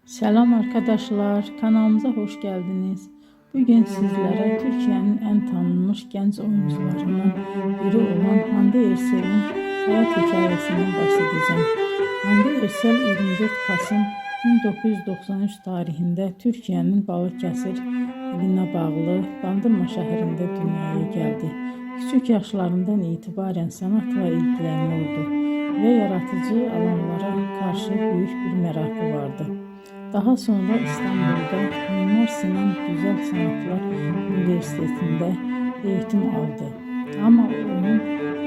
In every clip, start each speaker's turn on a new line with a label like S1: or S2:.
S1: Selam arkadaşlar, kanalımıza hoş geldiniz. Bugün sizlere Türkiye'nin en tanınmış genç oyuncularından biri olan Hande Erçel'in hayat hikayesinden bahsedeceğim. Hande Erçel 24 Kasım 1993 tarihinde Türkiye'nin Balıkesir iline bağlı Bandırma şehrinde dünyaya geldi. Küçük yaşlarından itibaren sanatla ilgileniyordu ve yaratıcı alanlara karşı büyük bir merakı vardı. Daha sonra İstanbul'da Mimar Sinan Güzel Sanatlar Üniversitesi'nde eğitim aldı. Ama onun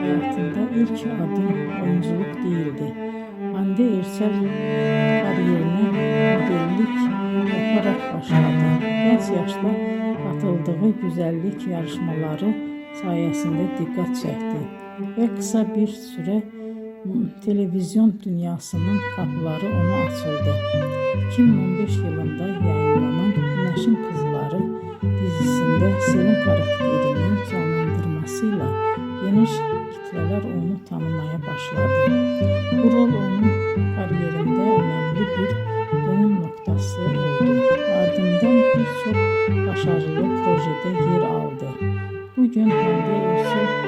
S1: hayatında ilk adım oyunculuk değildi. Hande Erçel kariyerine modellik yaparak başladı. Genç yaşta katıldığı güzellik yarışmaları sayesinde dikkat çekti ve kısa bir süre televizyon dünyasının kapıları ona açıldı. 2015 yılında yayınlanan Güneşin Kızları dizisinde Selin karakterinin canlandırmasıyla geniş kitleler onu tanımaya başladı. Bu rol onun kariyerinde önemli bir dönüm noktası oldu. Ardından birçok başarılı projede yer aldı. Bugün Hande Erçel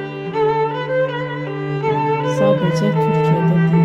S1: sadece Türkiye'de değil,